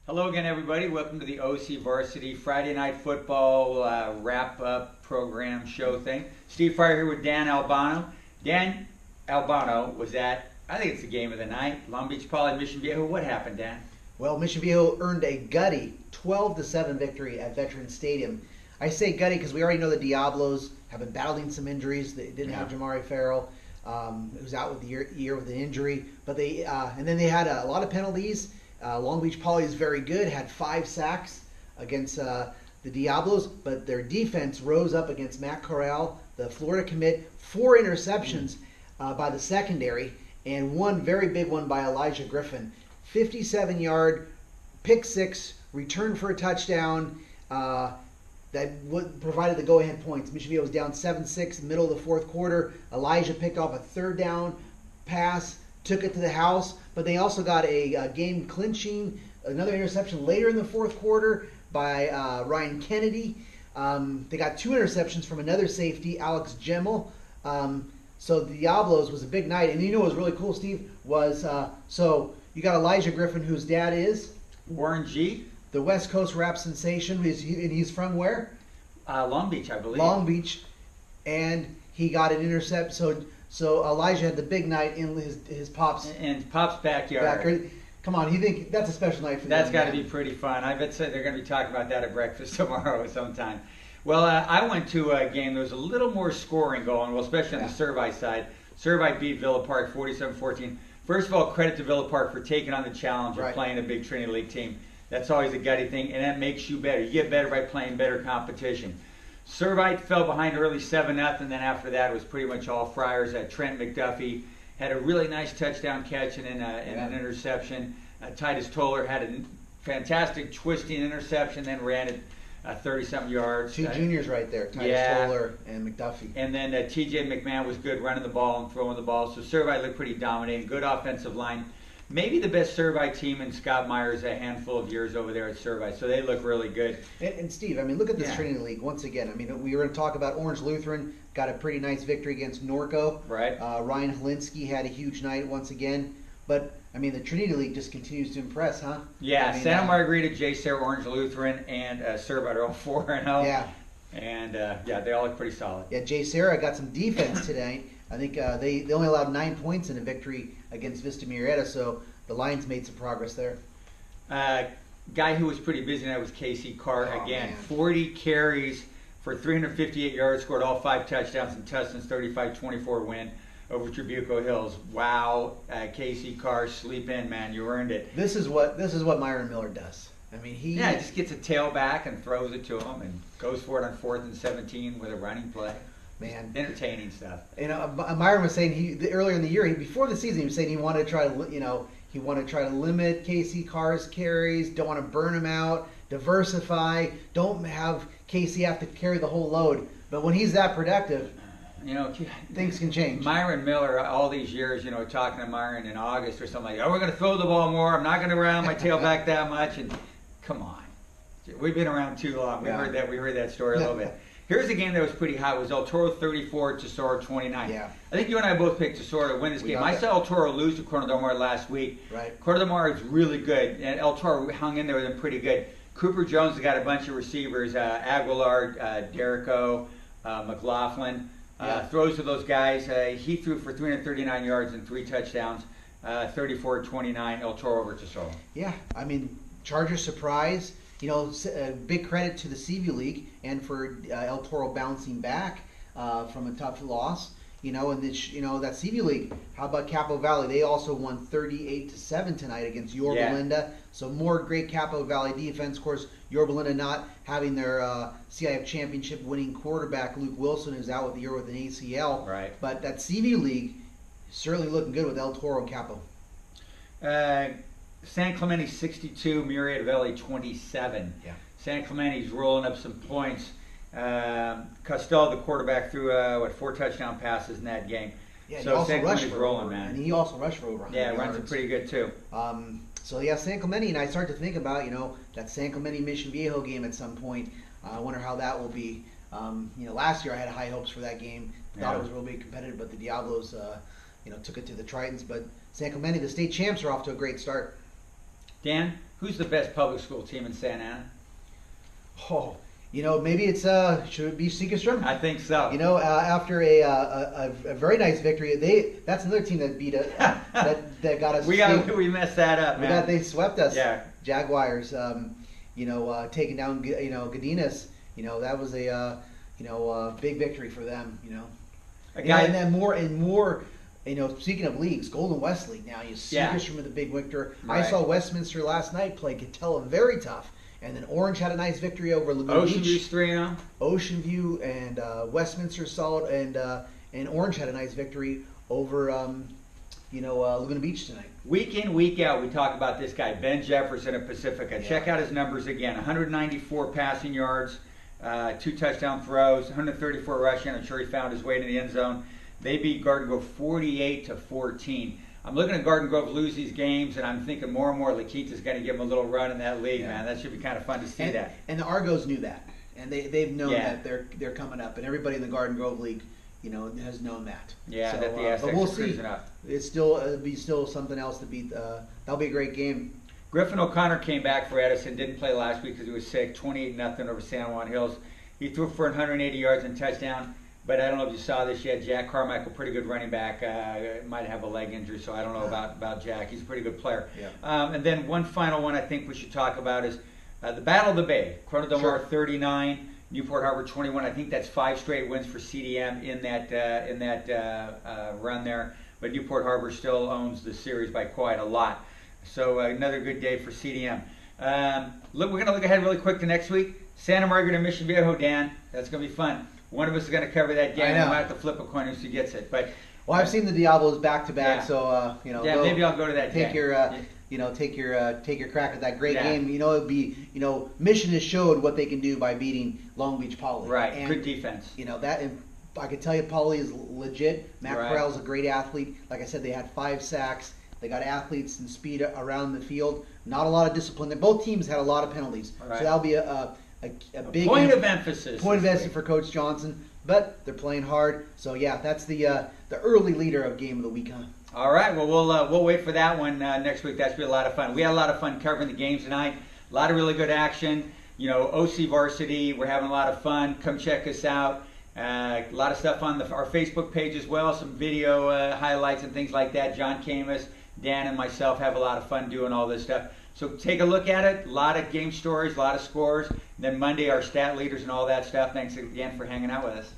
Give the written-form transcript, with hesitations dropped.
Hello again, everybody. Welcome to the OCVarsity Friday Night Football wrap-up program show thing. Steve Fryer here with Dan Albano. Dan Albano was at, I think it's the game of the night, Long Beach Poly, Mission Viejo. What happened, Dan? Well, Mission Viejo earned a gutty 12-7 victory at Veterans Stadium. I say gutty because we already know the Diablos have been battling some injuries. They didn't have Jamari Farrell, who's out with the year with an injury. But they and then they had a lot of penalties. Long Beach Poly is very good, had 5 sacks against the Diablos, but their defense rose up against Matt Corral, the Florida commit, 4 interceptions by the secondary, and one very big one by Elijah Griffin. 57-yard pick six, return for a touchdown that provided the go-ahead points. Mission Viejo was down 7-6 middle of the fourth quarter. Elijah picked off a third down pass, took it to the house, but they also got a game-clinching, another interception later in the fourth quarter by Ryan Kennedy. They got 2 interceptions from another safety, Alex Gemmel. So the Diablos was a big night. And you know what was really cool, Steve, was so you got Elijah Griffin, whose dad is? Warren G. The West Coast rap sensation. He's from where? Long Beach, I believe. Long Beach. And he got an intercept. So Elijah had the big night in his pop's Pop's backyard. Come on, you think that's a special night for them? That's got to be pretty fun. I bet they're going to be talking about that at breakfast tomorrow sometime. Well, I went to a game. There was a little more scoring going, well, especially on the Servite side. Servite beat Villa Park 47-14. First of all, credit to Villa Park for taking on the challenge of playing a big Trinity League team. That's always a gutty thing, and that makes you better. You get better by playing better competition. Servite fell behind early 7-0, and then after that it was pretty much all Friars. Trent McDuffie had a really nice touchdown catch and an interception. Titus Toller had a fantastic twisting interception, then ran it 30-something yards. 2 juniors right there, Titus Toller and McDuffie. And then T.J. McMahon was good running the ball and throwing the ball. So Servite looked pretty dominating. Good offensive line. Maybe the best Servite team in Scott Meyer's a handful of years over there at Servite. So they look really good. And Steve, I mean, look at this Trinity League once again. I mean, we were going to talk about Orange Lutheran. Got a pretty nice victory against Norco. Right. Ryan Holinsky had a huge night once again. But, I mean, the Trinity League just continues to impress, huh? Yeah, I mean, Santa Margarita, J. Sarah, Orange Lutheran, and Servite are all 4-0. Yeah. And, they all look pretty solid. Yeah, J. Sarah got some defense today. I think they only allowed 9 points in a victory against Vista Murrieta, so the Lions made some progress there. Guy who was pretty busy tonight was Casey Carr again. Man. 40 carries for 358 yards, scored all 5 touchdowns, and Tustin's 35-24 win over Trabuco Hills. Wow, Casey Carr, sleep in, man. You earned it. This is what Myron Miller does. I mean, he just gets a tailback and throws it to him and goes for it on 4th and 17 with a running play. Man, entertaining stuff. You know, Myron was saying earlier in the year, before the season, he was saying he wanted to try to limit Casey Carr's carries, don't want to burn him out, diversify, don't have Casey have to carry the whole load. But when he's that productive, things can change. Myron Miller, all these years, talking to Myron in August or something like, oh, we're going to throw the ball more. I'm not going to round my tailback that much. And come on, we've been around too long. We heard that story a little bit. Here's a game that was pretty high. It was El Toro 34, Tesoro 29. Yeah. I think you and I both picked Tesoro to win this game. I saw El Toro lose to Corona del Mar last week. Right. Corona del Mar is really good, and El Toro hung in there with them pretty good. Cooper Jones has got a bunch of receivers, Aguilar, Derrico, McLaughlin. Throws to those guys. He threw for 339 yards and 3 touchdowns, 34-29, El Toro over Tesoro. Yeah, I mean, Chargers surprise. Big credit to the CV League and for El Toro bouncing back from a tough loss. And that CV League. How about Capo Valley? They also won 38-7 tonight against Yorba Linda. So more great Capo Valley defense. Of course, Yorba Linda not having their CIF championship winning quarterback Luke Wilson, who's out with the year with an ACL. Right. But that CV League certainly looking good with El Toro and Capo. San Clemente 62, Murrieta Valley 27. Yeah. San Clemente's rolling up some points. Costello, the quarterback, threw 4 touchdown passes in that game. Yeah, so San Clemente's rolling, man. And he also rushed for over 100 yards. Yeah, runs it pretty good too. San Clemente, and I start to think about that San Clemente Mission Viejo game at some point. I wonder how that will be. Last year I had high hopes for that game. Thought it was really competitive, but the Diablos, took it to the Tritons. But San Clemente, the state champs, are off to a great start. Dan, Who's the best public school team in Santa Ana? Oh, maybe it's should it be Seekestrom? I think so. After a very nice victory, that's another team that beat us. that got us. We messed that up, man. They swept us. Yeah. Jaguars. Taking down Gadinas. That was a big victory for them. And then more. Speaking of leagues, Golden West League now. Seekestrom with the big victor. Right. I saw Westminster last night play Catella very tough. And then Orange had a nice victory over Laguna Ocean Beach. View's 3-0. Ocean View and Westminster solid, and Orange had a nice victory over Laguna Beach tonight. Week in, week out, we talk about this guy, Ben Jefferson of Pacifica. Yeah. Check out his numbers again: 194 passing yards, 2 touchdown throws, 134 rushing. I'm sure he found his way to the end zone. They beat Garden Grove 48-14. I'm looking at Garden Grove lose these games, and I'm thinking more and more Lakita's going to give them a little run in that league, man. That should be kind of fun to see that. And the Argos knew that, and they've known that they're coming up, and everybody in the Garden Grove League, has known that. Yeah, so, that the Aztecs but we'll are see. cruising up. It'll be something else to beat. That'll be a great game. Griffin O'Connor came back for Edison, didn't play last week because he was sick. 28-0 over San Juan Hills. He threw for 180 yards and touchdown. But I don't know if you saw this yet. Jack Carmichael, pretty good running back, might have a leg injury, so I don't know about Jack. He's a pretty good player. Yeah. And then one final one I think we should talk about is the Battle of the Bay. Corona Del Mar 39, Newport Harbor 21. I think that's 5 straight wins for CDM in that run there. But Newport Harbor still owns the series by quite a lot. So another good day for CDM. We're going to look ahead really quick to next week. Santa Margarita and Mission Viejo, Dan. That's going to be fun. One of us is going to cover that game. I know. We might have to flip a coin who gets it. But I've seen the Diablos back to back, so maybe I'll go to that. Take game. take your crack at that great Yeah. game. It'd be Mission has showed what they can do by beating Long Beach Poly. Right, And, good defense. That. And I can tell you, Poly is legit. Matt Right. Corral's a great athlete. Like I said, they had 5 sacks. They got athletes and speed around the field. Not a lot of discipline. Both teams had a lot of penalties, Right. so that'll be a big point of emphasis. Point of emphasis for Coach Johnson, but they're playing hard. So yeah, that's the early leader of Game of the Week, huh? All right, well we'll wait for that one next week. That should be a lot of fun. We had a lot of fun covering the games tonight. A lot of really good action. OCVarsity, we're having a lot of fun. Come check us out. A lot of stuff on our Facebook page as well. Some video highlights and things like that. John Camus, Dan, and myself have a lot of fun doing all this stuff. So take a look at it. A lot of game stories, a lot of scores. Then Monday, our stat leaders and all that stuff. Thanks again for hanging out with us.